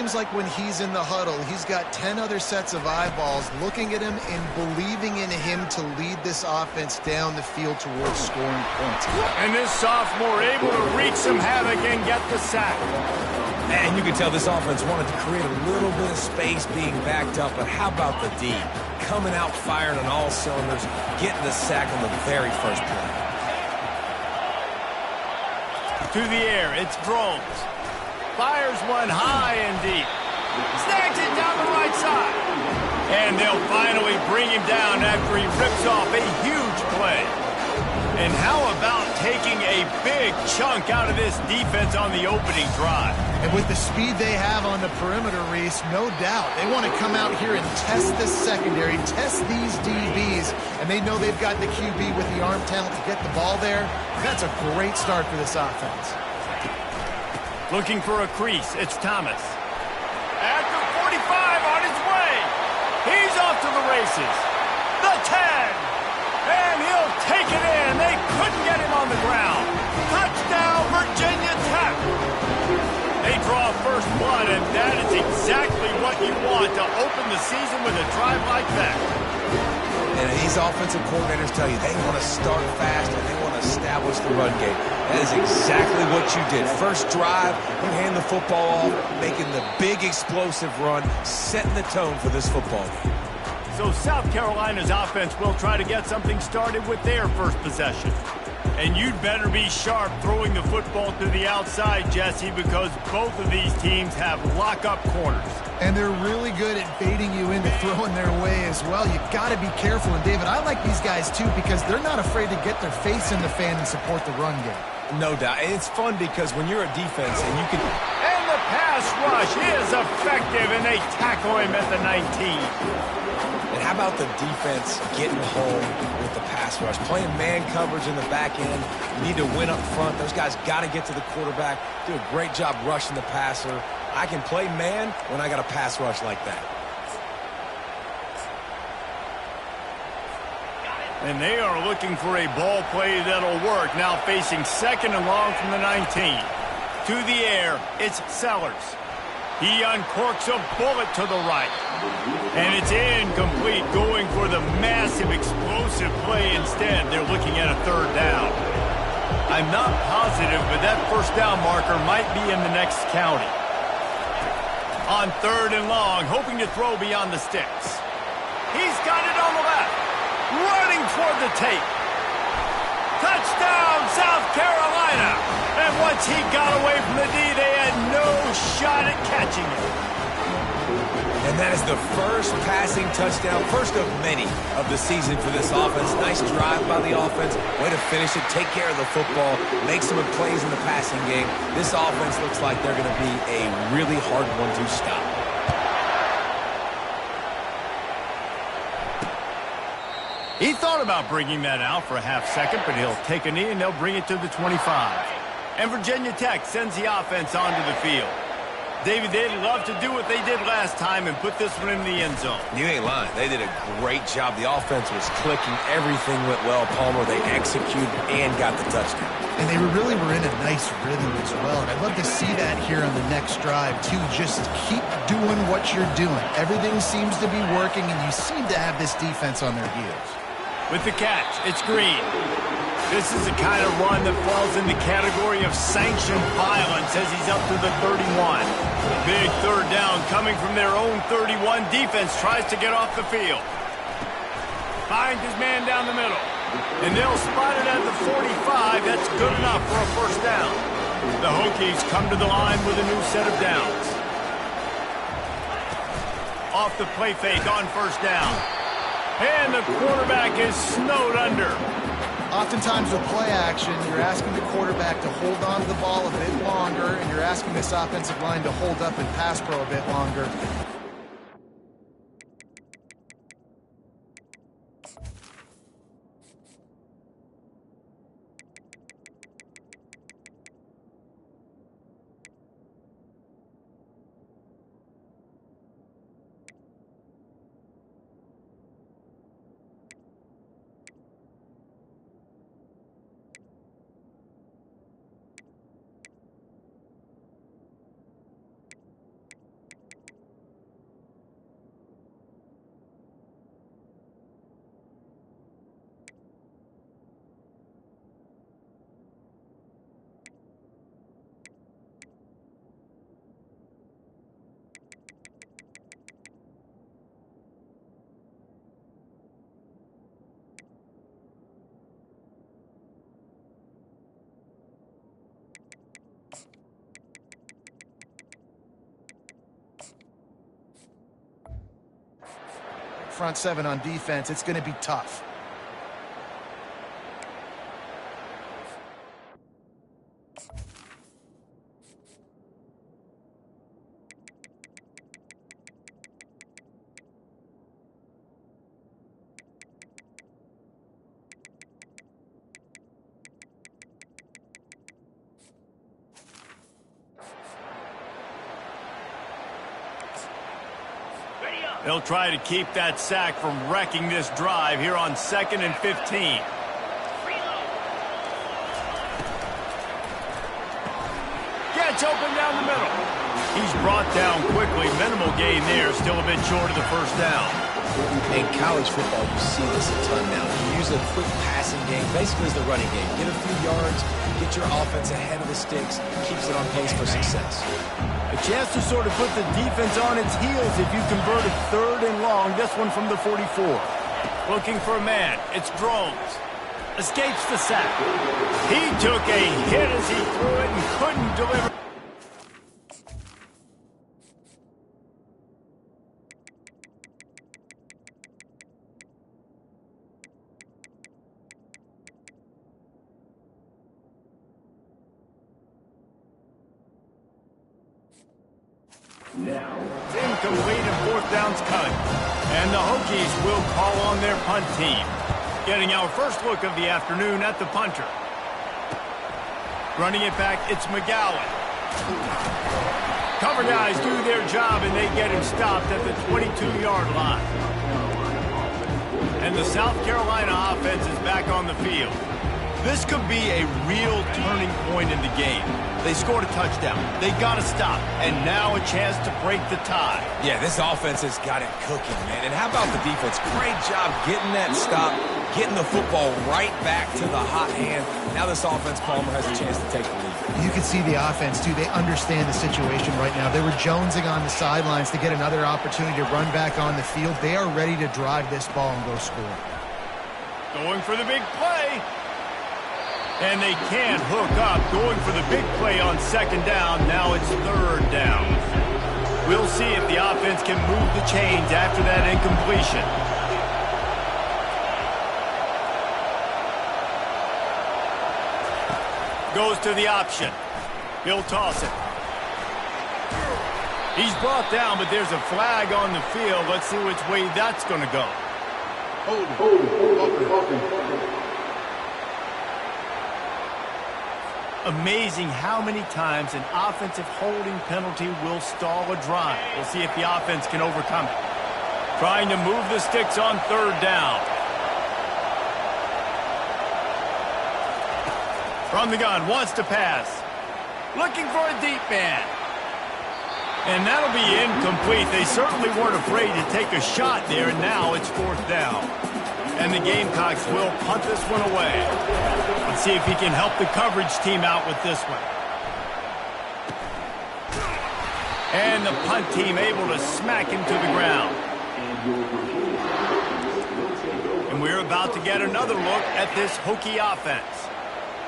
seems like when he's in the huddle, he's got 10 other sets of eyeballs looking at him and believing in him to lead this offense down the field towards scoring points. And this sophomore able to wreak some havoc and get the sack. And you can tell this offense wanted to create a little bit of space being backed up, but how about the D? Coming out firing on all cylinders, getting the sack on the very first play. To the air, it's Drones. Fires one high and deep. Snags it down the right side. And they'll finally bring him down after he rips off a huge play. And how about taking a big chunk out of this defense on the opening drive? And with the speed they have on the perimeter, Reese, no doubt, they want to come out here and test this secondary, test these DBs, and they know they've got the QB with the arm talent to get the ball there. That's a great start for this offense. Looking for a crease, it's Thomas. At the 45 on his way. He's off to the races. The 10. And he'll take it in. They couldn't get him on the ground. Touchdown, Virginia Tech. They draw first blood, and that is exactly what you want to open the season with a drive like that. And these offensive coordinators tell you they want to start fast and they want to establish the run game. That is exactly what you did. First drive, you hand the football off, making the big explosive run, setting the tone for this football game. So South Carolina's offense will try to get something started with their first possession. And you'd better be sharp throwing the football to the outside, Jesse, because both of these teams have lock-up corners. And they're really good at baiting you into throwing their way as well. You've got to be careful. And, David, I like these guys, too, because they're not afraid to get their face in the fan and support the run game. No doubt. And it's fun because when you're a defense and you can... And the pass rush is effective, and they tackle him at the 19. And how about the defense getting home with the pass rush? Playing man coverage in the back end. You need to win up front. Those guys got to get to the quarterback. Do a great job rushing the passer. I can play man when I got a pass rush like that. And they are looking for a ball play that'll work. Now facing second and long from the 19. To the air, it's Sellers. He uncorks a bullet to the right. And it's incomplete, going for the massive explosive play instead. They're looking at a third down. I'm not positive, but that first down marker might be in the next county. On third and long, hoping to throw beyond the sticks. He's got it on the left. Running toward the tape. Touchdown, South Carolina. And once he got away from the D, they had no shot at catching it. And that is the first passing touchdown, first of many of the season for this offense. Nice drive by the offense. Way to finish it, take care of the football, make some plays in the passing game. This offense looks like they're going to be a really hard one to stop. He thought about bringing that out for a half second, but he'll take a knee and they'll bring it to the 25. And Virginia Tech sends the offense onto the field. David, they'd love to do what they did last time and put this one in the end zone. You ain't lying. They did a great job. The offense was clicking. Everything went well. Palmer, they executed and got the touchdown. And they really were in a nice rhythm as well. And I'd love to see that here on the next drive, too. Just keep doing what you're doing. Everything seems to be working, and you seem to have this defense on their heels. With the catch, it's Green. This is the kind of run that falls in the category of sanctioned violence as he's up to the 31. Big third down coming from their own 31. Defense tries to get off the field. Finds his man down the middle. And they'll spot it at the 45. That's good enough for a first down. The Hokies come to the line with a new set of downs. Off the play fake on first down. And the quarterback is snowed under. Oftentimes with play action, you're asking the quarterback to hold on to the ball a bit longer, and you're asking this offensive line to hold up and pass pro a bit longer. front seven on defense, it's going to be tough. They'll try to keep that sack from wrecking this drive here on 2nd and 15. Gets open down the middle. He's brought down quickly. Minimal gain there. Still a bit short of the first down. In college football, you see this a ton now. You use a quick passing game, basically as the running game. Get a few yards, get your offense ahead of the sticks, keeps it on pace for success. A chance to sort of put the defense on its heels if you convert a 3rd and long. This one from the 44. Looking for a man. It's Drones. Escapes the sack. He took a hit as he threw it and couldn't deliver. It's incomplete and 4th down's cut. And the Hokies will call on their punt team. Getting our first look of the afternoon at the punter. Running it back, it's McGowan. Cover guys do their job and they get him stopped at the 22-yard line. And the South Carolina offense is back on the field. This could be a real turning point in the game. They scored a touchdown. They got to stop. And now a chance to break the tie. Yeah, this offense has got it cooking, man. And how about the defense? Great job getting that stop, getting the football right back to the hot hand. Now this offense, Palmer, has a chance to take the lead. You can see the offense, too. They understand the situation right now. They were jonesing on the sidelines to get another opportunity to run back on the field. They are ready to drive this ball and go score. Going for the big play. And they can't hook up. Going for the big play on 2nd down. Now it's 3rd down. We'll see if the offense can move the chains after that incompletion. Goes to the option. He'll toss it. He's brought down, but there's a flag on the field. Let's see which way that's going to go. Amazing how many times an offensive holding penalty will stall a drive. We'll see if the offense can overcome it. Trying to move the sticks on 3rd down. From the gun, wants to pass. Looking for a deep man. And that'll be incomplete. They certainly weren't afraid to take a shot there, and now it's 4th down. And the Gamecocks will punt this one away. Let's see if he can help the coverage team out with this one. And the punt team able to smack him to the ground. And we're about to get another look at this Hokie offense.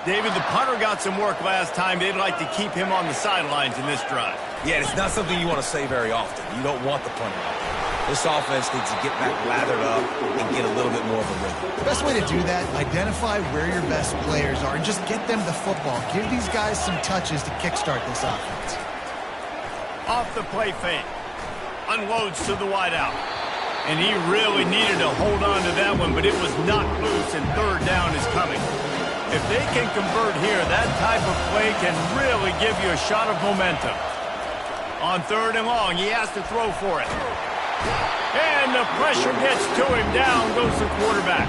David, the punter got some work last time. They'd like to keep him on the sidelines in this drive. Yeah, it's not something you want to say very often. You don't want the punter out there. This offense needs to get back lathered up and get a little bit more of a rhythm. The best way to do that, identify where your best players are and just get them the football. Give these guys some touches to kickstart this offense. Off the play fake. Unloads to the wideout. And he really needed to hold on to that one, but it was knocked loose, and 3rd down is coming. If they can convert here, that type of play can really give you a shot of momentum. On 3rd and long, he has to throw for it. And the pressure gets to him. Down goes the quarterback.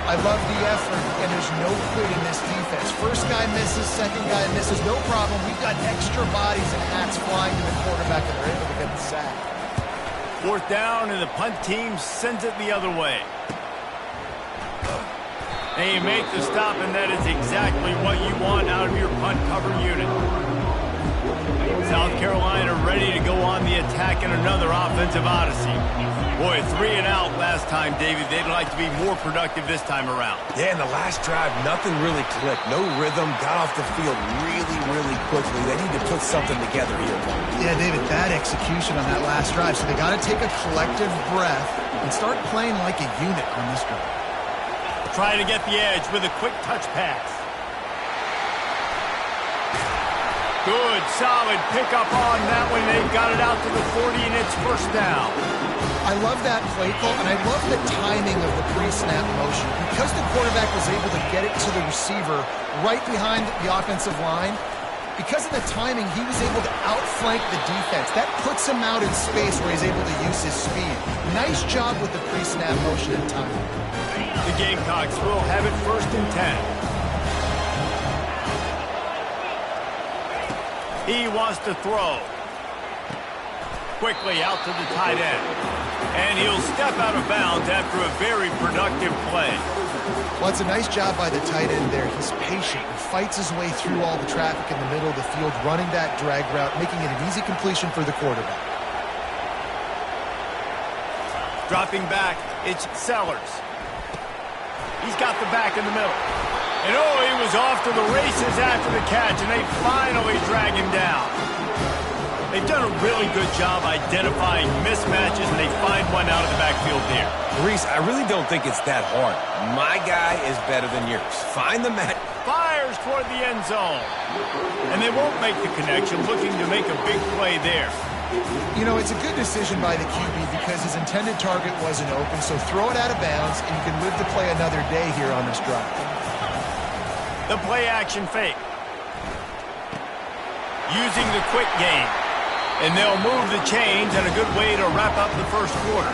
I love the effort, and there's no quit in this defense. First guy misses, second guy misses, no problem. We've got extra bodies and hats flying to the quarterback, and they're able to get the sack. 4th down, and the punt team sends it the other way. They make the stop, and that is exactly what you want out of your punt cover unit. South Carolina ready to go on the attack in another offensive odyssey. Boy, 3 and out last time, David. They'd like to be more productive this time around. Yeah, in the last drive, nothing really clicked. No rhythm, got off the field really quickly. They need to put something together here. Yeah, David, bad execution on that last drive. So they got to take a collective breath and start playing like a unit on this drive. Trying to get the edge with a quick touch pass. Good, solid pickup on that one. They've got it out to the 40, and it's first down. I love that play call, and I love the timing of the pre-snap motion. Because the quarterback was able to get it to the receiver right behind the offensive line, because of the timing, he was able to outflank the defense. That puts him out in space where he's able to use his speed. Nice job with the pre-snap motion and timing. The Gamecocks will have it first and 10. He wants to throw. Quickly out to the tight end. And he'll step out of bounds after a very productive play. Well, it's a nice job by the tight end there. He's patient. He fights his way through all the traffic in the middle of the field, running that drag route, making it an easy completion for the quarterback. Dropping back, it's Sellers. He's got the back in the middle. And oh, he was off to the races after the catch, and they finally drag him down. They've done a really good job identifying mismatches, and they find one out of the backfield there. Reese, I really don't think it's that hard. My guy is better than yours. Find the match. Fires toward the end zone. And they won't make the connection, looking to make a big play there. You know, it's a good decision by the QB because his intended target wasn't open, so throw it out of bounds, and you can live to play another day here on this drive. The play-action fake. Using the quick game. And they'll move the chains, and a good way to wrap up the first quarter.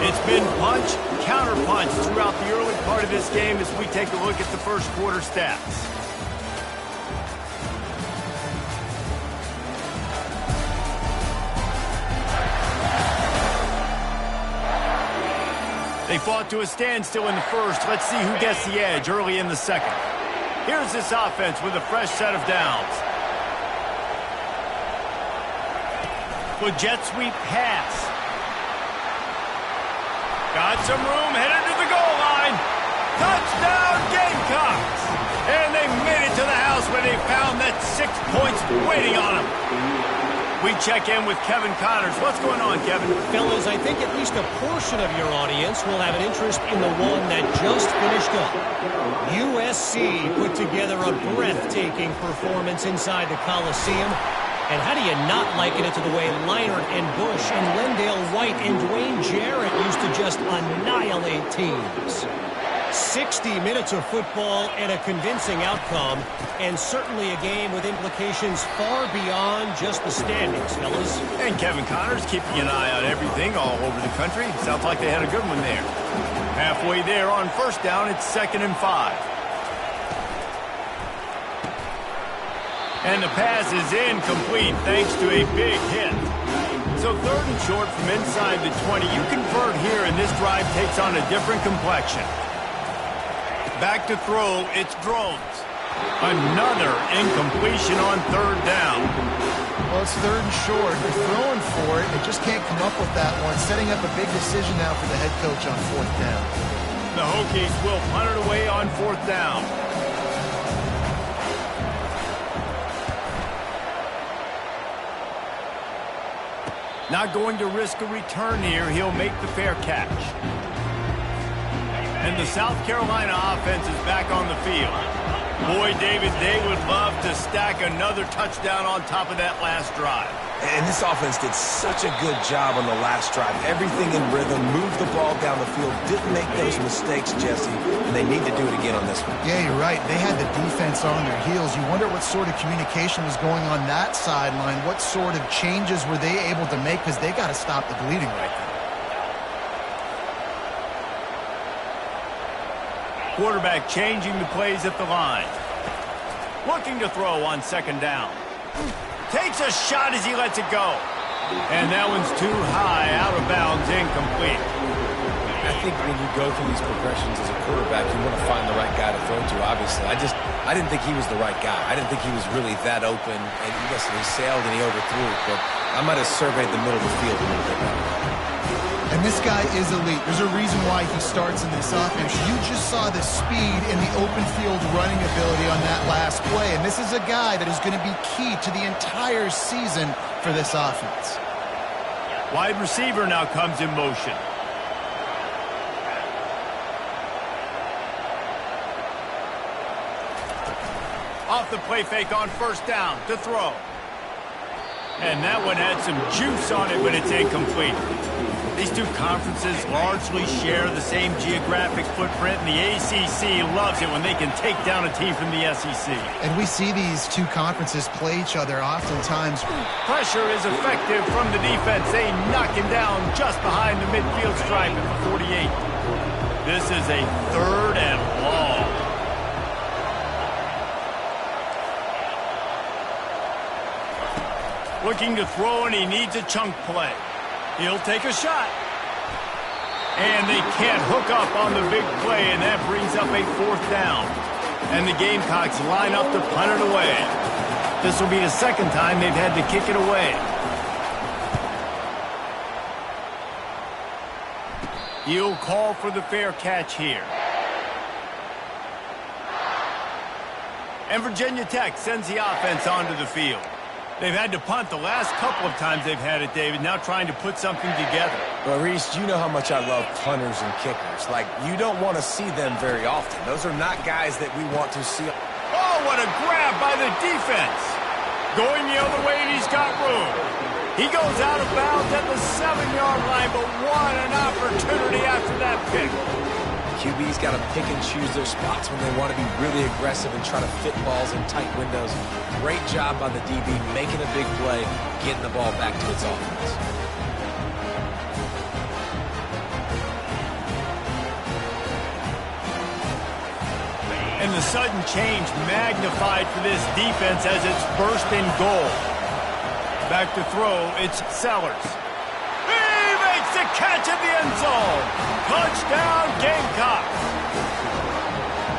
It's been punch, counter-punch throughout the early part of this game as we take a look at the first quarter stats. They fought to a standstill in the first. Let's see who gets the edge early in the second. Here's this offense with a fresh set of downs. With jet sweep pass. Got some room, headed to the goal line. Touchdown Gamecocks! And they made it to the house where they found that 6 points waiting on them. We check in with Kevin Connors. What's going on, Kevin? Fellas, I think at least a portion of your audience will have an interest in the one that just finished up. USC put together a breathtaking performance inside the Coliseum. And how do you not liken it to the way Leinart and Bush and Lendale White and Dwayne Jarrett used to just annihilate teams? 60 minutes of football and a convincing outcome, and certainly a game with implications far beyond just the standings, fellas. And Kevin Connors keeping an eye on everything all over the country. Sounds like they had a good one there. Halfway there on first down, it's 2nd and 5. And the pass is incomplete thanks to a big hit. So 3rd and short from inside the 20. You convert here, and this drive takes on a different complexion. Back to throw, it's Drones. Another incompletion on 3rd down. Well, it's 3rd and short. They're throwing for it. They just can't come up with that one. Setting up a big decision now for the head coach on 4th down. The Hokies will punt it away on 4th down. Not going to risk a return here. He'll make the fair catch. And the South Carolina offense is back on the field. Boy, David, they would love to stack another touchdown on top of that last drive. And this offense did such a good job on the last drive. Everything in rhythm, moved the ball down the field, didn't make those mistakes, Jesse, and they need to do it again on this one. Yeah, you're right. They had the defense on their heels. You wonder what sort of communication was going on that sideline. What sort of changes were they able to make, because they got to stop the bleeding right now. Quarterback changing the plays at the line. Looking to throw on 2nd down. Takes a shot as he lets it go. And that one's too high, out of bounds, incomplete. I think when you go through these progressions as a quarterback, you want to find the right guy to throw to, obviously. I didn't think he was the right guy. I didn't think he was really that open. And listen, he sailed and he overthrew it, but I might have surveyed the middle of the field a little bit better. And this guy is elite. There's a reason why he starts in this offense. You just saw the speed and the open field running ability on that last play. And this is a guy that is going to be key to the entire season for this offense. Wide receiver now comes in motion. Off the play fake on first down to throw. And that one had some juice on it, but it's incomplete. These two conferences largely share the same geographic footprint, and the ACC loves it when they can take down a team from the SEC. And we see these two conferences play each other oftentimes. Pressure is effective from the defense. They knock him down just behind the midfield stripe at the 48. This is a 3rd and long. Looking to throw, and he needs a chunk play. He'll take a shot. And they can't hook up on the big play, and that brings up a 4th down. And the Gamecocks line up to punt it away. This will be the 2nd time they've had to kick it away. He'll call for the fair catch here. And Virginia Tech sends the offense onto the field. They've had to punt the last couple of times they've had it, David, now trying to put something together. Well, Reese, you know how much I love punters and kickers. Like, you don't want to see them very often. Those are not guys that we want to see. Oh, what a grab by the defense. Going the other way, and he's got room. He goes out of bounds at the 7-yard line, but what an opportunity after that pick. QB's got to pick and choose their spots when they want to be really aggressive and try to fit balls in tight windows. Great job by the DB making a big play, getting the ball back to its offense. And the sudden change magnified for this defense as it's 1st and goal. Back to throw, it's Sellers. The catch at the end zone. Touchdown, Gamecocks.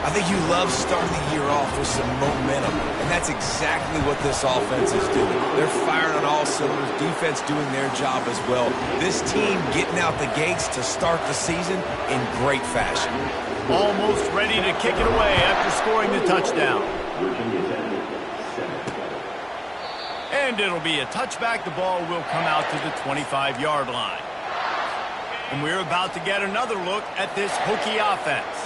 I think you love starting the year off with some momentum, and that's exactly what this offense is doing. They're firing on all cylinders, defense doing their job as well. This team getting out the gates to start the season in great fashion. Almost ready to kick it away after scoring the touchdown. And it'll be a touchback. The ball will come out to the 25-yard line. And we're about to get another look at this Hokie offense.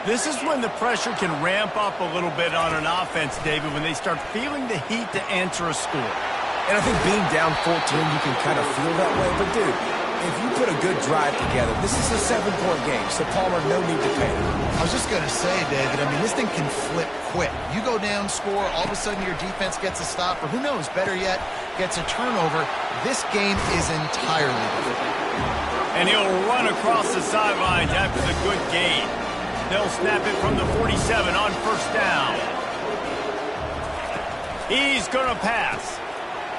This is when the pressure can ramp up a little bit on an offense, David, when they start feeling the heat to answer a score. And I think being down 14, you can kind of feel that way. But, dude, if you put a good drive together, this is a 7-point game. So, Palmer, no need to panic. I was just going to say, David, I mean, this thing can flip quick. You go down, score, all of a sudden your defense gets a stop, or who knows, better yet, gets a turnover. This game is entirely different. And he'll run across the sidelines after the good gain. They'll snap it from the 47 on 1st down. He's going to pass.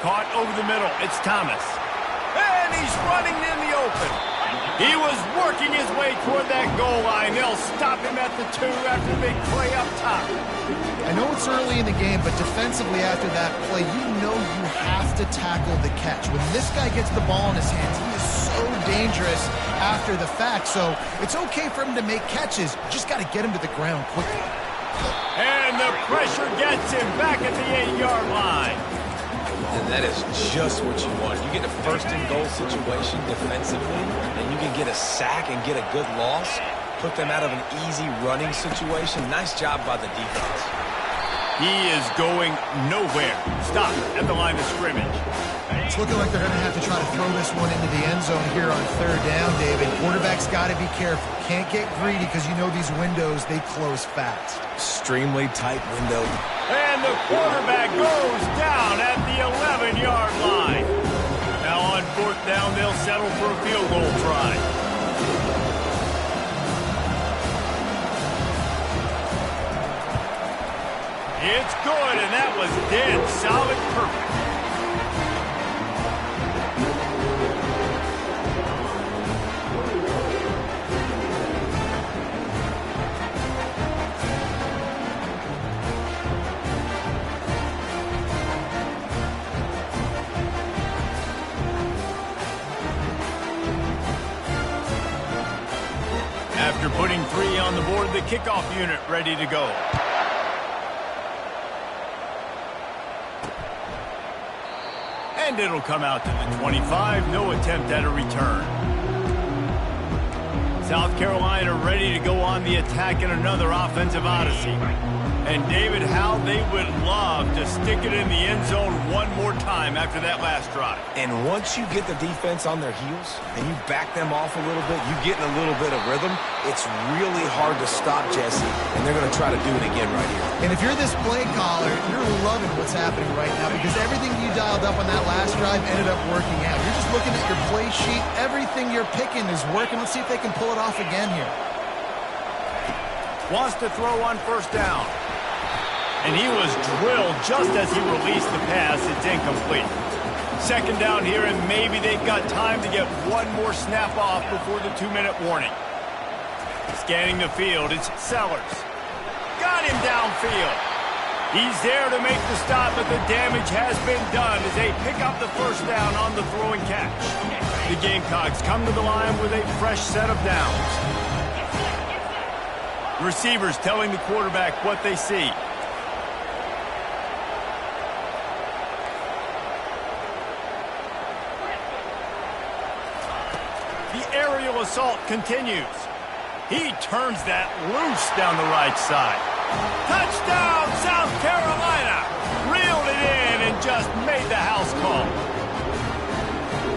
Caught over the middle. It's Thomas. And he's running in the open. He was working his way toward that goal line. They'll stop him at the 2 after the big play up top. I know it's early in the game, but defensively after that play, you know you have to tackle the catch. When this guy gets the ball in his hands, he is so dangerous after the fact. So it's okay for him to make catches. You just got to get him to the ground quickly. And the pressure gets him back at the 8-yard line. And that is just what you want. You get a 1st and goal situation defensively, and you can get a sack and get a good loss, put them out of an easy running situation. Nice job by the defense. He is going nowhere. Stop at the line of scrimmage. It's looking like they're going to have to try to throw this one into the end zone here on 3rd down, David. Quarterback's got to be careful. Can't get greedy because you know these windows, they close fast. Extremely tight window. And the quarterback goes down at the 11-yard line. Now on 4th down, they'll settle for a field goal try. It's good, and that was dead solid perfect. on the board, the kickoff unit ready to go. And it'll come out to the 25. No attempt at a return. South Carolina ready to go on the attack in another offensive odyssey. And David, how they would love to stick it in the end zone one more time after that last drive. And once you get the defense on their heels and you back them off a little bit, you get in a little bit of rhythm, it's really hard to stop Jesse, and they're going to try to do it again right here. And if you're this play caller, you're loving what's happening right now because everything you dialed up on that last drive ended up working out. You're just looking at your play sheet. Everything you're picking is working. Let's see if they can pull it off again here. Wants to throw on first down. And he was drilled just as he released the pass. It's incomplete. Second down here, and maybe they've got time to get one more snap off before the 2-minute warning. Scanning the field, it's Sellers. Got him downfield. He's there to make the stop, but the damage has been done as they pick up the first down on the throw and catch. The Gamecocks come to the line with a fresh set of downs. Receivers telling the quarterback what they see. Aerial assault continues. He turns that loose down the right side. Touchdown, South Carolina! Reeled it in and just made the house call.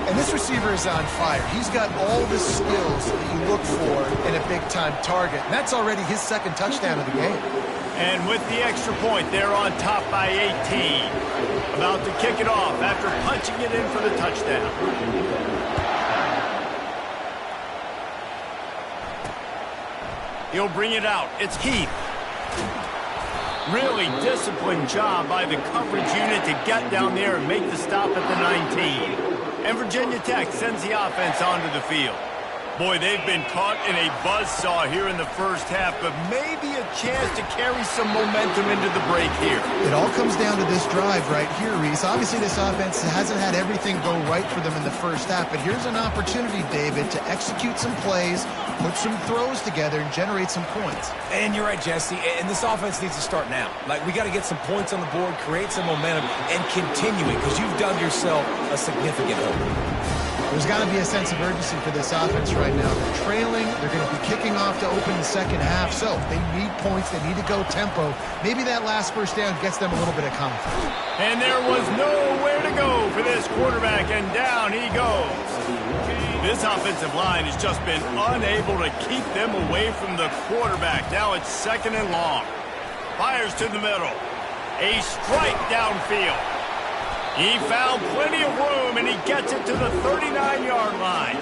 And this receiver is on fire. He's got all the skills that you look for in a big-time target. And that's already his second touchdown of the game. And with the extra point, they're on top by 18. About to kick it off after punching it in for the touchdown. He'll bring it out. It's Heath. Really disciplined job by the coverage unit to get down there and make the stop at the 19. And Virginia Tech sends the offense onto the field. Boy, they've been caught in a buzzsaw here in the first half, but maybe a chance to carry some momentum into the break here. It all comes down to this drive right here, Reese. Obviously, this offense hasn't had everything go right for them in the first half, but here's an opportunity, David, to execute some plays, put some throws together, and generate some points. And you're right, Jesse, and this offense needs to start now. Like, we got to get some points on the board, create some momentum, and continue it, because you've dug yourself a significant hole. There's got to be a sense of urgency for this offense right now. They're trailing. They're going to be kicking off to open the second half. So they need points. They need to go tempo. Maybe that last first down gets them a little bit of confidence. And there was nowhere to go for this quarterback, and down he goes. This offensive line has just been unable to keep them away from the quarterback. Now it's second and long. Fires to the middle. A strike downfield. He found plenty of room, and he gets it to the 39-yard line.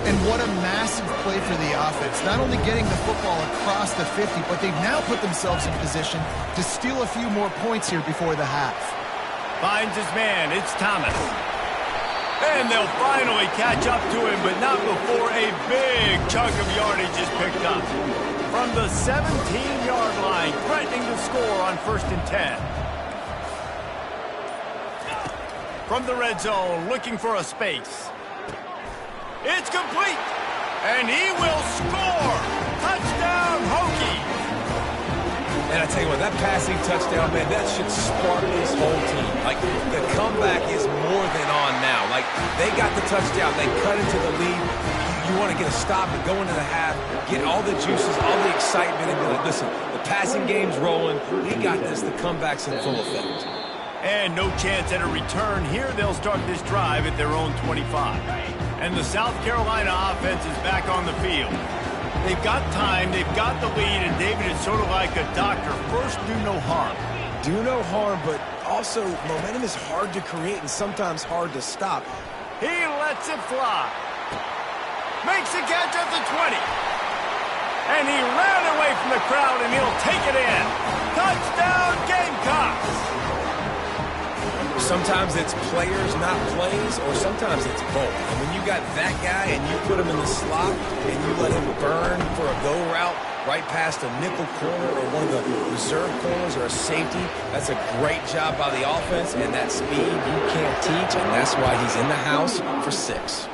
And what a massive play for the offense. Not only getting the football across the 50, but they've now put themselves in position to steal a few more points here before the half. Finds his man. It's Thomas. And they'll finally catch up to him, but not before a big chunk of yardage is picked up. From the 17-yard line, threatening to score on 1st and 10. From the red zone, looking for a space. It's complete, and he will score. Touchdown, Hokie. And I tell you what, that passing touchdown, man, that should spark this whole team. Like, the comeback is more than on now. Like, they got the touchdown. They cut into the lead. You want to get a stop and go into the half, get all the juices, all the excitement, and be like, listen, the passing game's rolling. We got this. The comeback's in full effect. And no chance at a return. Here they'll start this drive at their own 25. And the South Carolina offense is back on the field. They've got time, they've got the lead, and David is sort of like a doctor. First, do no harm. Do no harm, but also momentum is hard to create and sometimes hard to stop. He lets it fly. Makes the catch at the 20. And he ran away from the crowd, and he'll take it in. Touchdown, Gamecocks! Sometimes it's players, not plays, or sometimes it's both. And when you got that guy and you put him in the slot and you let him burn for a go route right past a nickel corner or one of the reserve corners or a safety, that's a great job by the offense, and that speed you can't teach, and that's why he's in the house for 6.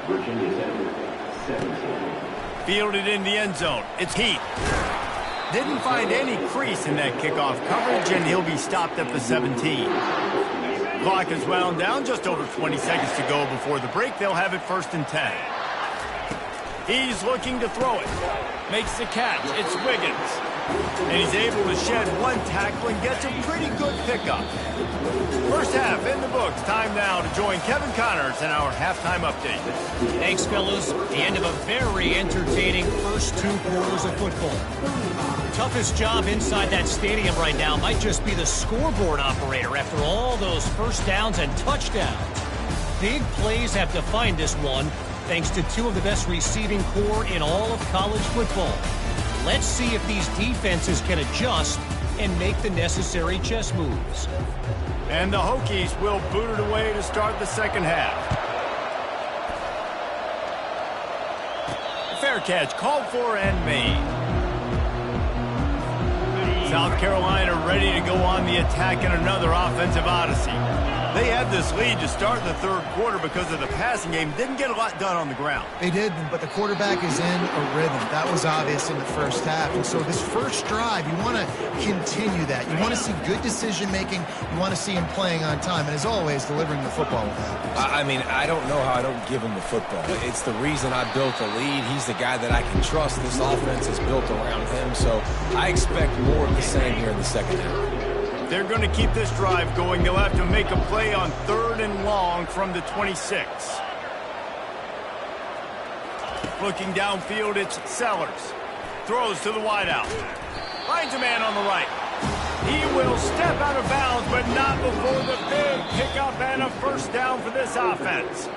Fielded in the end zone. It's Heath. Didn't find any crease in that kickoff coverage, and he'll be stopped at the 17. Clock is wound down. Just over 20 seconds to go before the break. They'll have it 1st and 10. He's looking to throw it. Makes the catch. It's Wiggins. And he's able to shed one tackle and gets a pretty good pickup. First half in the books. Time now to join Kevin Connors in our halftime update. Thanks, fellas. The end of a very entertaining first 2 quarters of football. Toughest job inside that stadium right now might just be the scoreboard operator after all those first downs and touchdowns. Big plays have defined this one, thanks to 2 of the best receiving corps in all of college football. Let's see if these defenses can adjust and make the necessary chess moves. And the Hokies will boot it away to start the second half. Fair catch called for and made. South Carolina ready to go on the attack in another offensive odyssey. They had this lead to start the 3rd quarter because of the passing game. Didn't get a lot done on the ground. They did, but the quarterback is in a rhythm. That was obvious in the first half. And so this first drive, you want to continue that. You want to see good decision-making. You want to see him playing on time. And as always, delivering the football with that. I mean, I don't know how I don't give him the football. It's the reason I built a lead. He's the guy that I can trust. This offense is built around him. So I expect more of the same here in the second half. They're going to keep this drive going. They'll have to make a play on 3rd and long from the 26. Looking downfield, it's Sellers. Throws to the wideout. Finds a man on the right. He will step out of bounds, but not before the big pickup and a first down for this offense.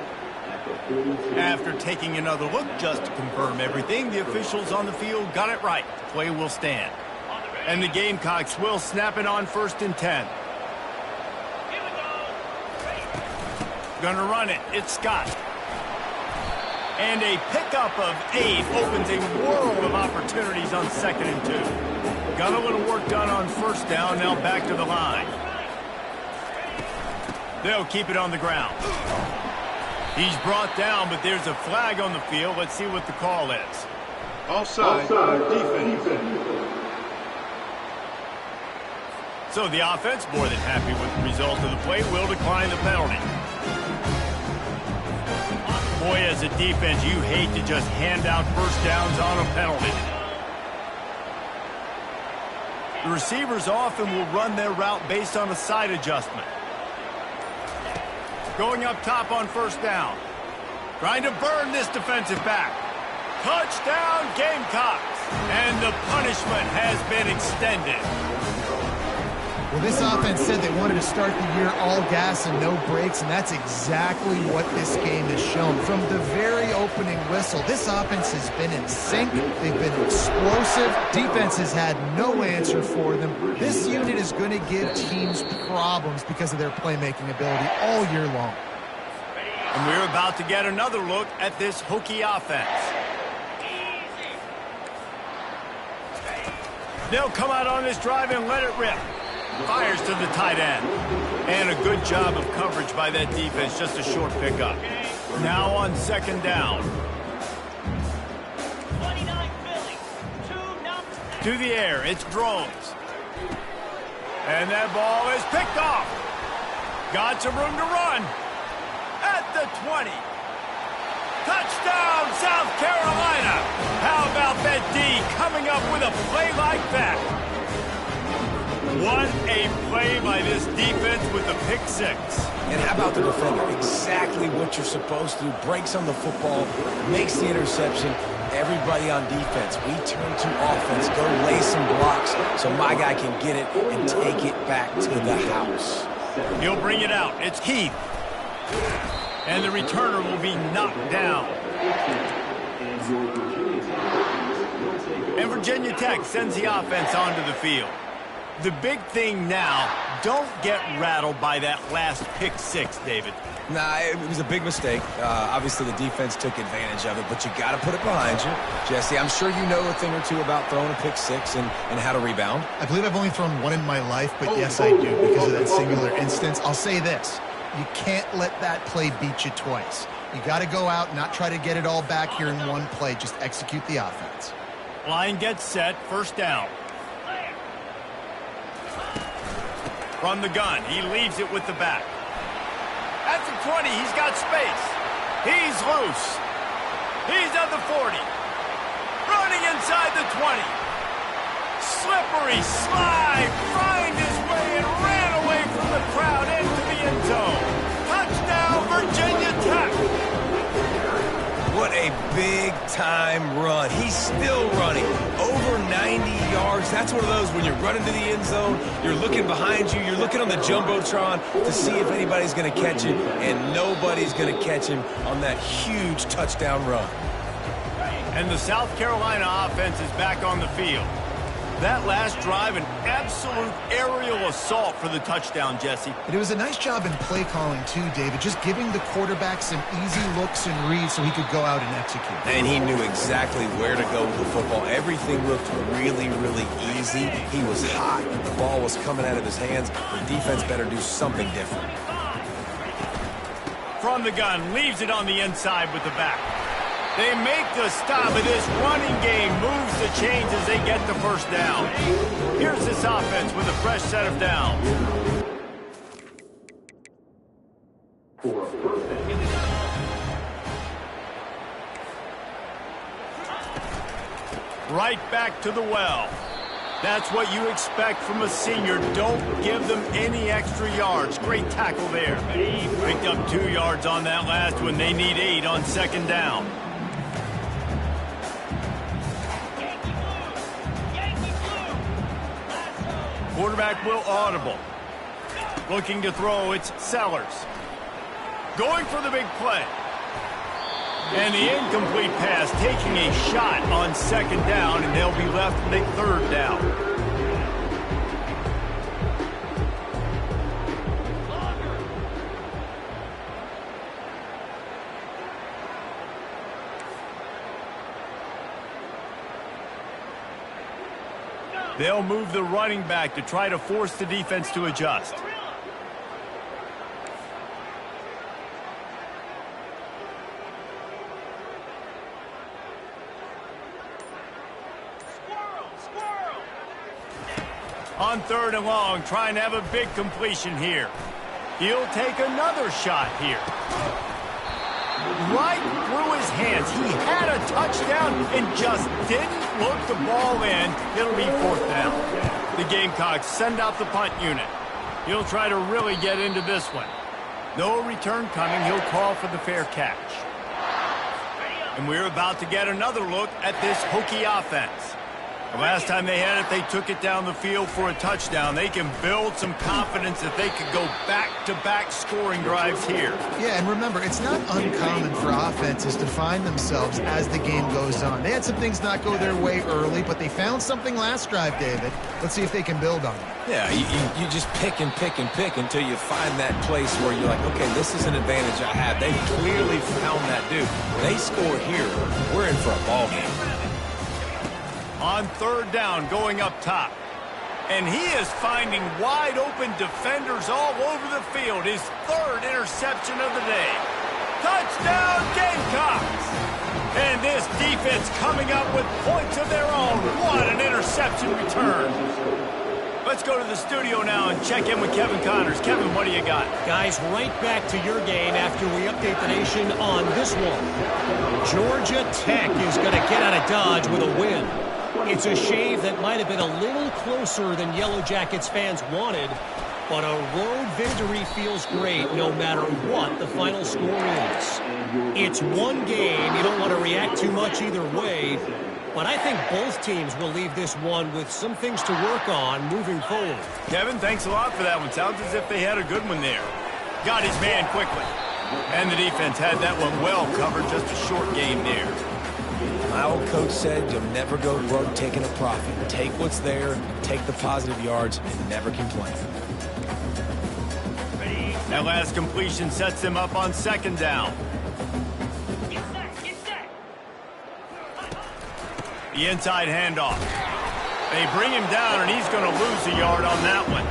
After taking another look just to confirm everything, the officials on the field got it right. The play will stand. And the Gamecocks will snap it on 1st and 10. Gonna run it. It's Scott. And a pickup of 8 opens a world of opportunities on 2nd and 2. Got a little work done on 1st down. Now back to the line. They'll keep it on the ground. He's brought down, but there's a flag on the field. Let's see what the call is. Offside. Defense. So the offense, more than happy with the result of the play, will decline the penalty. Boy, as a defense, you hate to just hand out first downs on a penalty. The receivers often will run their route based on a side adjustment. Going up top on 1st down. Trying to burn this defensive back. Touchdown, Gamecocks! And the punishment has been extended. Well, this offense said they wanted to start the year all gas and no brakes, and that's exactly what this game has shown. From the very opening whistle, this offense has been in sync. They've been explosive. Defense has had no answer for them. This unit is going to give teams problems because of their playmaking ability all year long. And we're about to get another look at this Hokie offense. They'll come out on this drive and let it rip. Fires to the tight end. And a good job of coverage by that defense. Just a short pickup. Now on 2nd down. To the air. It's Drones. And that ball is picked off. Got some room to run. At the 20. Touchdown, South Carolina. How about that D coming up with a play like that? What a play by this defense with the pick 6. And how about the defender? Exactly what you're supposed to do. Breaks on the football, makes the interception. Everybody on defense, we turn to offense. Go lay some blocks so my guy can get it and take it back to the house. He'll bring it out. It's Heath. And the returner will be knocked down. And Virginia Tech sends the offense onto the field. The big thing now, don't get rattled by that last pick 6, David. Nah, it was a big mistake. Obviously, the defense took advantage of it, but you got to put it behind you. Jesse, I'm sure you know a thing or two about throwing a pick 6 and how to rebound. I believe I've only thrown one in my life, but yes, I do because of that singular instance. I'll say this. You can't let that play beat you twice. You got to go out and not try to get it all back here in one play. Just execute the offense. Line gets set, first down. From the gun, he leaves it with the back. At the 20, he's got space. He's loose. He's at the 40. Running inside the 20. Slippery slide, find his way and ran away from the crowd into the end zone. Touchdown, Virginia Tech. What a big-time run. He's still running. Over 90 yards. That's one of those when you're running to the end zone, you're looking behind you, you're looking on the Jumbotron to see if anybody's going to catch him, and nobody's going to catch him on that huge touchdown run. And the South Carolina offense is back on the field. That last drive, an absolute aerial assault for the touchdown, Jesse. It was a nice job in play calling, too, David, just giving the quarterback some easy looks and reads so he could go out and execute. And he knew exactly where to go with the football. Everything looked really, really easy. He was hot. The ball was coming out of his hands. The defense better do something different. From the gun, leaves it on the inside with the back. They make the stop, and this running game moves the chains as they get the first down. Here's this offense with a fresh set of downs. Right back to the well. That's what you expect from a senior. Don't give them any extra yards. Great tackle there. Picked up 2 yards on that last one. They need 8 on second down. Quarterback will audible. Looking to throw, it's Sellers. Going for the big play. And the incomplete pass, taking a shot on second down, and they'll be left with a third down. They'll move the running back to try to force the defense to adjust. On third and long, trying to have a big completion here. He'll take another shot here. Right through his hands. He had a touchdown and just didn't look the ball in. It'll be fourth down. The Gamecocks send out the punt unit. He'll try to really get into this one. No return coming. He'll call for the fair catch. And we're about to get another look at this Hokie offense. The last time they had it, they took it down the field for a touchdown. They can build some confidence that they could go back-to-back scoring drives here. Yeah, and remember, it's not uncommon for offenses to find themselves as the game goes on. They had some things not go their way early, but they found something last drive, David. Let's see if they can build on it. Yeah, you just pick and pick and pick until you find that place where you're like, okay, this is an advantage I have. They clearly found that dude. They score here, we're in for a ball game. On third down, going up top. And he is finding wide-open defenders all over the field. His third interception of the day. Touchdown, Gamecocks! And this defense coming up with points of their own. What an interception return. Let's go to the studio now and check in with Kevin Connors. Kevin, what do you got? Guys, right back to your game after we update the nation on this one. Georgia Tech is going to get out of Dodge with a win. It's a shave that might have been a little closer than Yellow Jackets fans wanted, but a road victory feels great no matter what the final score is. It's one game. You don't want to react too much either way, but I think both teams will leave this one with some things to work on moving forward. Kevin, thanks a lot for that one. Sounds as if they had a good one there. Got his man quickly. And the defense had that one well covered. Just a short game there. My old coach said you'll never go broke taking a profit. Take what's there, take the positive yards, and never complain. That last completion sets him up on second down. The inside handoff. They bring him down, and he's going to lose a yard on that one.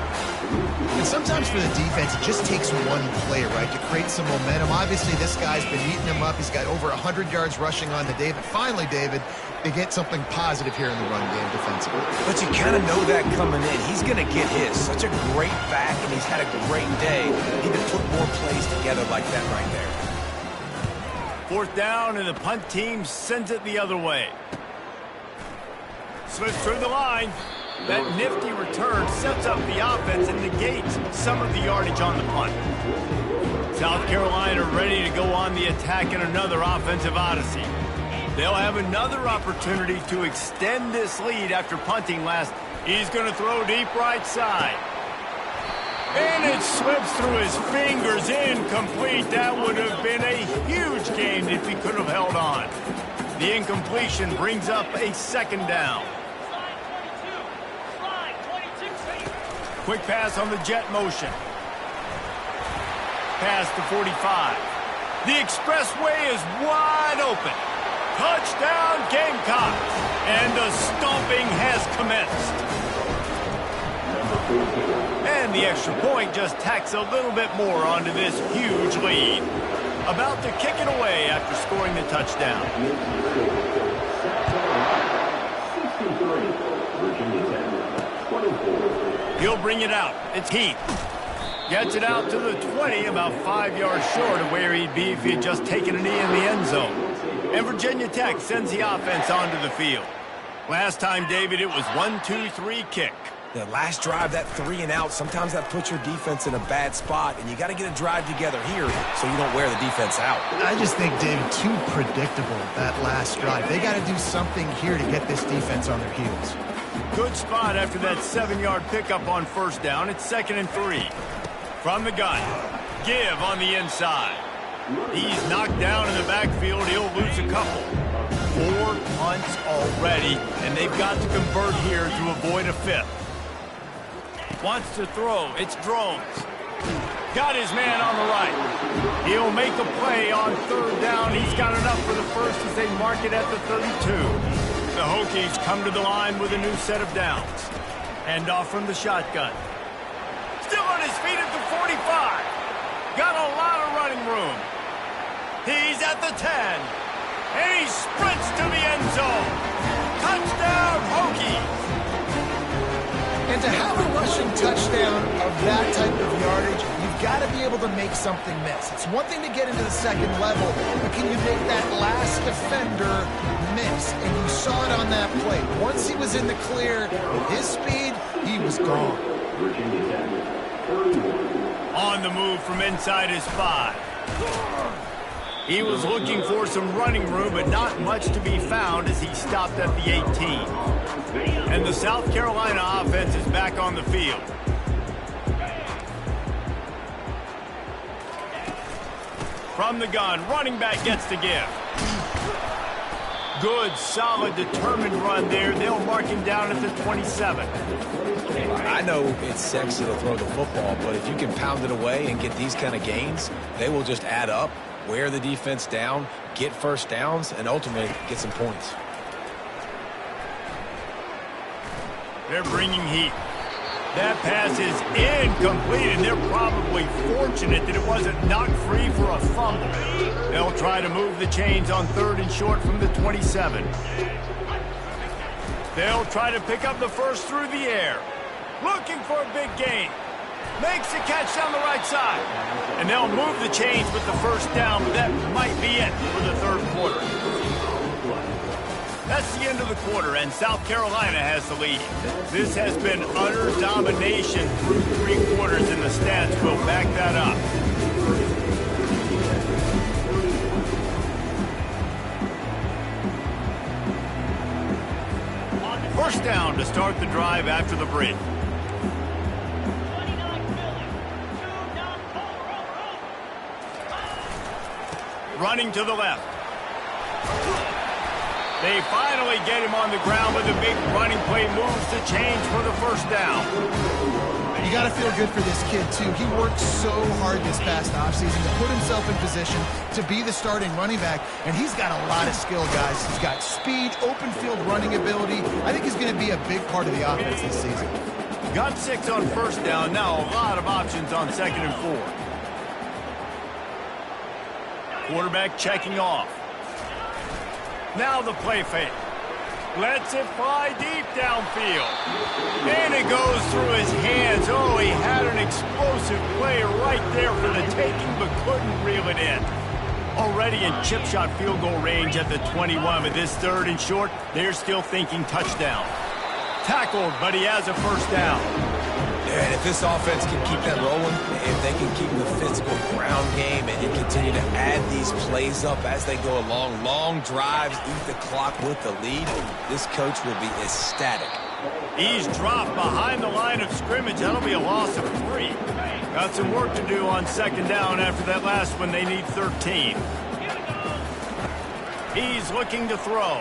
And sometimes for the defense, it just takes one play, right, to create some momentum. Obviously, this guy's been eating him up. He's got over 100 yards rushing on to David. Finally, David, they get something positive here in the run game defensively. But you kind of know that coming in. He's going to get his. Such a great back, and he's had a great day. Need to put more plays together like that right there. 4th down, and the punt team sends it the other way. Slips through the line. That nifty return sets up the offense and negates some of the yardage on the punt. South Carolina ready to go on the attack in another offensive odyssey. They'll have another opportunity to extend this lead after punting last. He's going to throw deep right side. And it slips through his fingers, incomplete. That would have been a huge gain if he could have held on. The incompletion brings up a 2nd down. Quick pass on the jet motion. Pass to 45. The expressway is wide open. Touchdown Gamecocks. And the stomping has commenced. And the extra point just tacks a little bit more onto this huge lead. About to kick it away after scoring the touchdown. He'll bring it out. It's Heath. Gets it out to the 20, about 5 yards short of where he'd be if he had just taken a knee in the end zone. And Virginia Tech sends the offense onto the field. Last time, David, it was 1-2-3 kick. The last drive, that 3 and out, sometimes that puts your defense in a bad spot, and you got to get a drive together here so you don't wear the defense out. I just think, David, too predictable, that last drive. They got to do something here to get this defense on their heels. Good spot after that 7-yard pickup on 1st down. It's 2nd and 3. From the gun, Give on the inside. He's knocked down in the backfield. He'll lose a couple. 4 punts already, and they've got to convert here to avoid a 5th. Wants to throw. It's Drones. Got his man on the right. He'll make a play on 3rd down. He's got enough for the first as they mark it at the 32. The Hokies come to the line with a new set of downs. Hand off from the shotgun. Still on his feet at the 45. Got a lot of running room. He's at the 10. And he sprints to the end zone. Touchdown, Hokies. And to have a rushing touchdown of that type of yardage, you've got to be able to make something miss. It's one thing to get into the 2nd level, but can you make that last defender miss? And you saw it on that play. Once he was in the clear, with his speed, he was gone. On the move from inside his 5. He was looking for some running room, but not much to be found as he stopped at the 18. And the South Carolina offense is back on the field. From the gun, running back gets to Give. Good, solid, determined run there. They'll mark him down at the 27. I know it's sexy to throw the football, but if you can pound it away and get these kind of gains, they will just add up, wear the defense down, get 1st downs, and ultimately get some points. They're bringing heat. That pass is incomplete, and they're probably fortunate that it wasn't knocked free for a fumble. They'll try to move the chains on 3rd and short from the 27. They'll try to pick up the first through the air. Looking for a big gain. Makes a catch down the right side. And they'll move the chains with the 1st down, but that might be it for the 3rd quarter. That's the end of the quarter, and South Carolina has the lead. This has been utter domination through 3 quarters, and the stats will back that up. First down to start the drive after the break. Running to the left. They finally get him on the ground with a big running play, moves the chains for the 1st down. You got to feel good for this kid, too. He worked so hard this past offseason to put himself in position to be the starting running back, and he's got a lot of skill, guys. He's got speed, open field running ability. I think he's going to be a big part of the offense this season. Got 6 on first down. Now a lot of options on 2nd and 4. Quarterback checking off. Now the play fake. Lets it fly deep downfield. And it goes through his hands. Oh, he had an explosive play right there for the taking, but couldn't reel it in. Already in chip shot field goal range at the 21, but this 3rd and short, they're still thinking touchdown. Tackled, but he has a first down. And if this offense can keep that rolling, if they can keep the physical ground game and continue to add these plays up as they go along, long drives, eat the clock with the lead, this coach will be ecstatic. He's dropped behind the line of scrimmage. That'll be a loss of 3. Got some work to do on 2nd down after that last one. They need 13. He's looking to throw.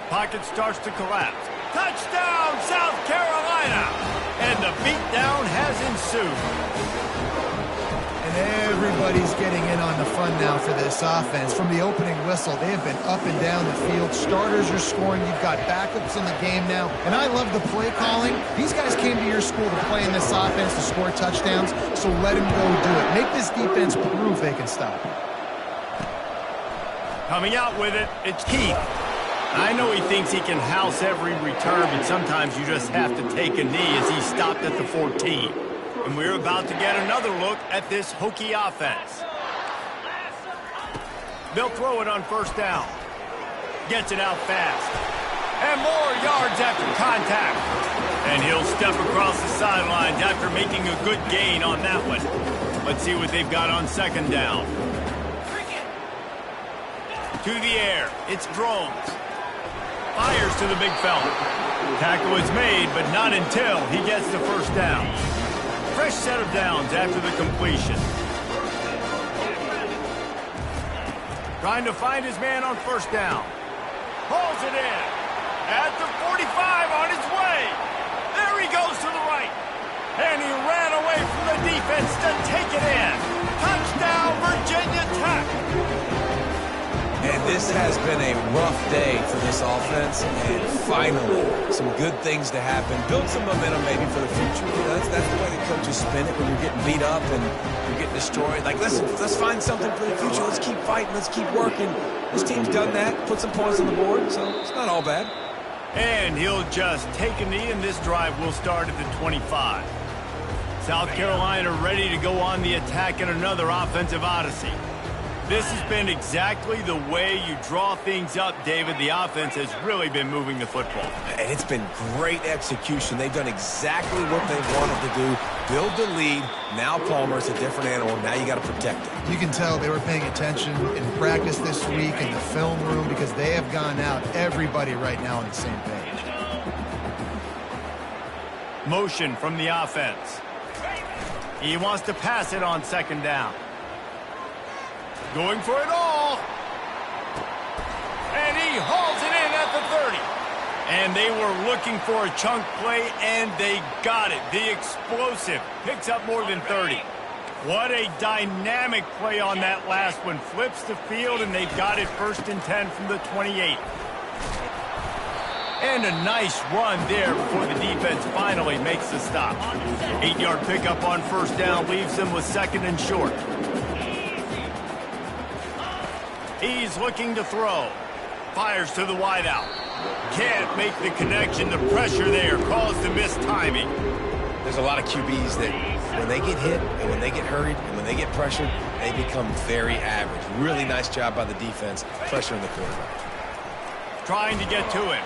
Pocket starts to collapse. Touchdown, South Carolina! And the beatdown has ensued. And everybody's getting in on the fun now for this offense. From the opening whistle, they have been up and down the field. Starters are scoring. You've got backups in the game now. And I love the play calling. These guys came to your school to play in this offense to score touchdowns, so let them go do it. Make this defense prove they can stop it. Coming out with it, it's Keith. I know he thinks he can house every return, but sometimes you just have to take a knee as he stopped at the 14. And we're about to get another look at this Hokie offense. They'll throw it on 1st down. Gets it out fast. And more yards after contact. And he'll step across the sidelines after making a good gain on that one. Let's see what they've got on 2nd down. To the air. It's Drones. Fires to the big fella. Tackle is made, but not until he gets the 1st down. Fresh set of downs after the completion. Trying to find his man on 1st down. Pulls it in. At the 45 on his way. There he goes to the right. And he ran away from the defense to take it in. Touchdown, Virginia Tech. And this has been a rough day for this offense, and finally, some good things to happen. Build some momentum maybe for the future. You know, that's the way the coaches spin it when you're getting beat up and you're getting destroyed. Like, listen, let's find something for the future. Let's keep fighting. Let's keep working. This team's done that, put some points on the board, so it's not all bad. And he'll just take a knee, and this drive will start at the 25. South Carolina ready to go on the attack in another offensive odyssey. This has been exactly the way you draw things up, David. The offense has really been moving the football. And it's been great execution. They've done exactly what they wanted to do. Build the lead. Now Palmer's a different animal. Now you got to protect it. You can tell they were paying attention in practice this week in the film room because they have gone out, everybody right now on the same page. Motion from the offense. He wants to pass it on 2nd down. Going for it all. And he hauls it in at the 30. And they were looking for a chunk play, and they got it. The explosive picks up more than 30. What a dynamic play on that last one. Flips the field, and they've got it 1st and 10 from the 28. And a nice run there before the defense finally makes the stop. 8-yard pickup on 1st down leaves them with 2nd and short. He's looking to throw. Fires to the wideout. Can't make the connection. The pressure there caused the missed timing. There's a lot of QBs that when they get hit and when they get hurried and when they get pressured, they become very average. Really nice job by the defense, pressuring the quarterback. Trying to get to him.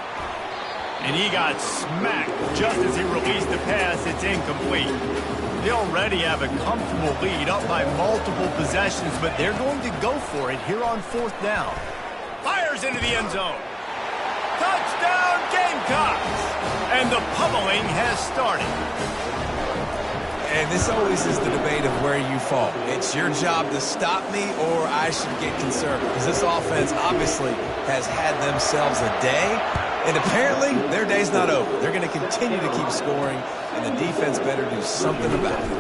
And he got smacked just as he released the pass. It's incomplete. They already have a comfortable lead up by multiple possessions, but they're going to go for it here on 4th down. Fires into the end zone. Touchdown, Gamecocks! And the pummeling has started. And this always is the debate of where you fall. It's your job to stop me or I should get conservative. Because this offense obviously has had themselves a day. And apparently, their day's not over. They're going to continue to keep scoring, and the defense better do something about it.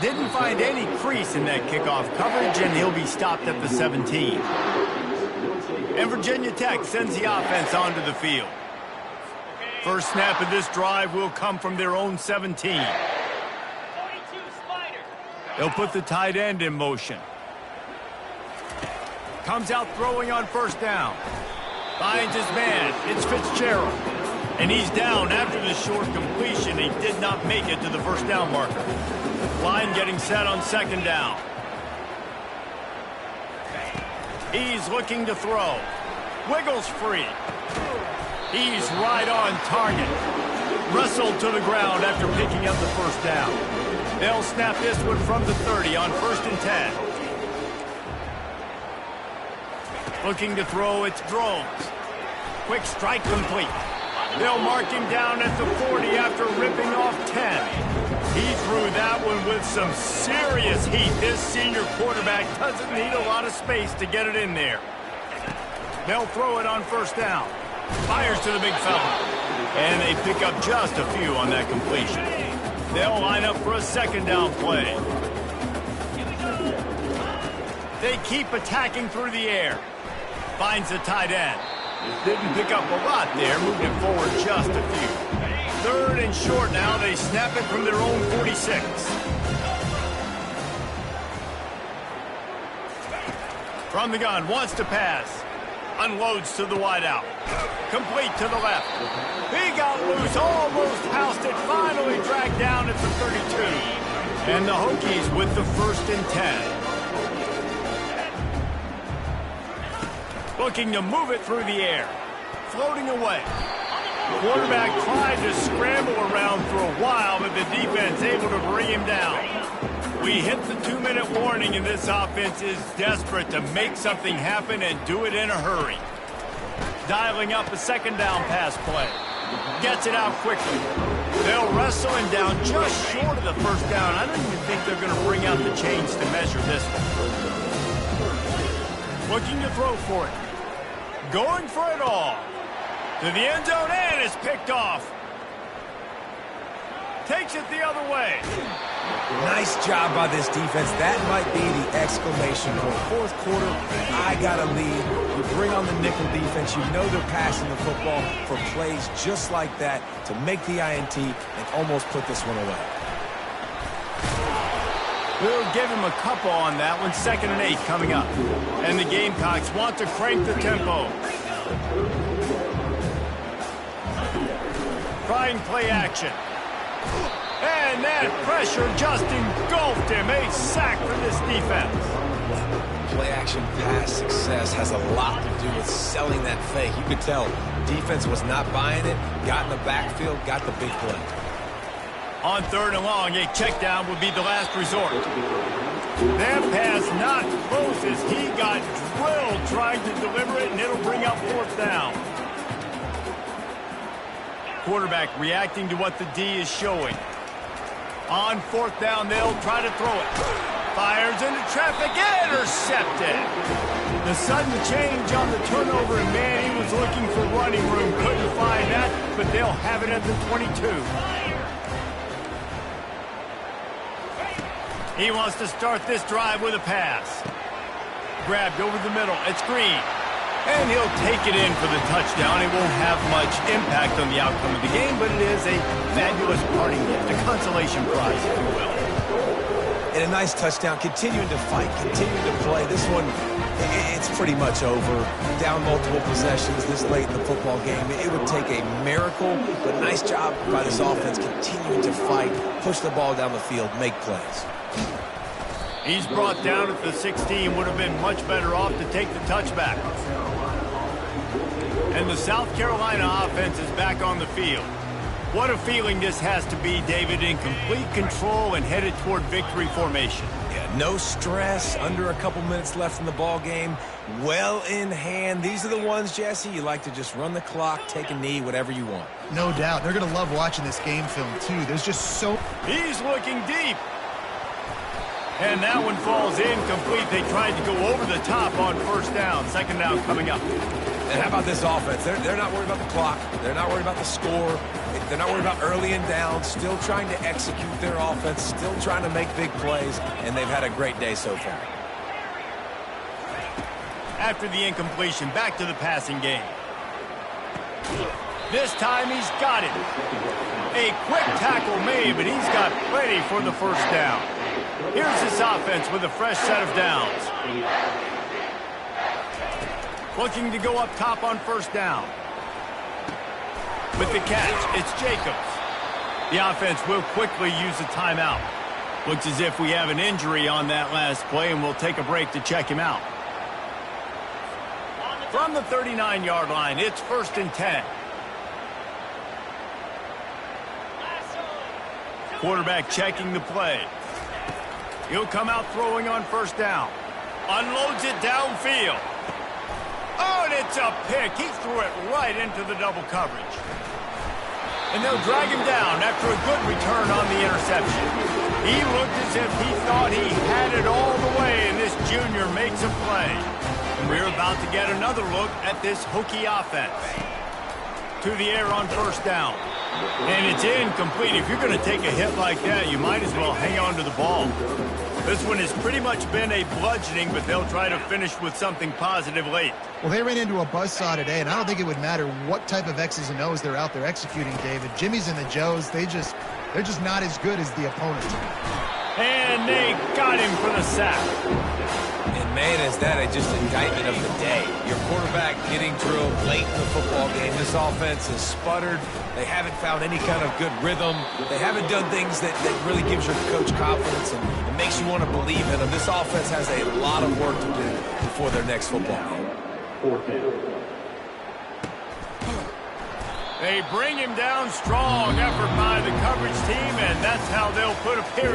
Didn't find any crease in that kickoff coverage, and he'll be stopped at the 17. And Virginia Tech sends the offense onto the field. First snap of this drive will come from their own 17. They'll put the tight end in motion. Comes out throwing on first down. Finds his man. It's Fitzgerald. And he's down after the short completion. He did not make it to the first down marker. Line getting set on second down. He's looking to throw. Wiggles free. He's right on target. Wrestled to the ground after picking up the first down. They'll snap this one from the 30 on 1st and 10. Looking to throw, it's Drones. Quick strike complete. They'll mark him down at the 40 after ripping off 10. He threw that one with some serious heat. This senior quarterback doesn't need a lot of space to get it in there. They'll throw it on first down. Fires to the big fella. And they pick up just a few on that completion. They'll line up for a second down play. They keep attacking through the air. Finds the tight end. Didn't pick up a lot there, moved it forward just a few. 3rd and short now. They snap it from their own 46. From the gun, wants to pass. Unloads to the wideout. Complete to the left. He got loose, almost housed it, finally dragged down at the 32. And the Hokies with the 1st and 10. Looking to move it through the air. Floating away. The quarterback tried to scramble around for a while, but the defense able to bring him down. We hit the 2-minute warning, and this offense is desperate to make something happen and do it in a hurry. Dialing up a second down pass play. Gets it out quickly. They'll wrestle him down just short of the first down. I don't even think they're going to bring out the chains to measure this one. Looking to throw for it. Going for it all. To the end zone and is picked off. Takes it the other way. Nice job by this defense. That might be the exclamation point. 4th quarter, I got a lead. You bring on the nickel defense. You know they're passing the football for plays just like that to make the INT and almost put this one away. We'll give him a couple on that one. 2nd and 8 coming up. And the Gamecocks want to crank the tempo. Trying play action. And that pressure just engulfed him. A sack for this defense. Play action pass success has a lot to do with selling that fake. You could tell defense was not buying it. Got in the backfield, got the big play. On 3rd and long, a check down would be the last resort. That pass not close as he got drilled trying to deliver it, and it'll bring up 4th down. Quarterback reacting to what the D is showing. On 4th down, they'll try to throw it. Fires into traffic, intercepted. The sudden change on the turnover, and man, he was looking for running room. Couldn't find that, but they'll have it at the 22. He wants to start this drive with a pass. Grabbed over the middle. It's Green. And he'll take it in for the touchdown. It won't have much impact on the outcome of the game, but it is a fabulous parting gift, a consolation prize, if you will. And a nice touchdown, continuing to fight, continuing to play. This one, it's pretty much over. Down multiple possessions this late in the football game. It would take a miracle, but nice job by this offense continuing to fight, push the ball down the field, make plays. He's brought down at the 16, would have been much better off to take the touchback. And the South Carolina offense is back on the field. What a feeling this has to be, David, in complete control and headed toward victory formation. Yeah, no stress, under a couple minutes left in the ball game, well in hand. These are the ones, Jesse, you like to just run the clock, take a knee, whatever you want. No doubt. They're going to love watching this game film, too. There's just so... He's looking deep. And that one falls incomplete. They tried to go over the top on 1st down. 2nd down coming up. And how about this offense? They're not worried about the clock. They're not worried about the score. They're not worried about early and down. Still trying to execute their offense. Still trying to make big plays. And they've had a great day so far. After the incompletion, back to the passing game. This time he's got it. A quick tackle made, but he's got plenty for the first down. Here's this offense with a fresh set of downs. Looking to go up top on first down. With the catch, it's Jacobs. The offense will quickly use a timeout. Looks as if we have an injury on that last play, and we'll take a break to check him out. From the 39-yard line, it's 1st and 10. Quarterback checking the play. He'll come out throwing on first down. Unloads it downfield. Oh, and it's a pick. He threw it right into the double coverage. And they'll drag him down after a good return on the interception. He looked as if he thought he had it all the way, and this junior makes a play. And we're about to get another look at this Hokie offense. To the air on first down. And it's incomplete. If you're going to take a hit like that, you might as well hang on to the ball. This one has pretty much been a bludgeoning, but they'll try to finish with something positive late. Well, they ran into a buzzsaw today, and I don't think it would matter what type of X's and O's they're out there executing, David. Jimmy's and the Joes, they're just not as good as the opponent. And they got him for the sack. And, man, is that just indictment of the day. Your quarterback getting drilled late in the football game. This offense has sputtered. They haven't found any kind of good rhythm. They haven't done things that really gives your coach confidence and it makes you want to believe in them. This offense has a lot of work to do before their next football game. They bring him down strong. Effort by the coverage team, and that's how they'll put a period.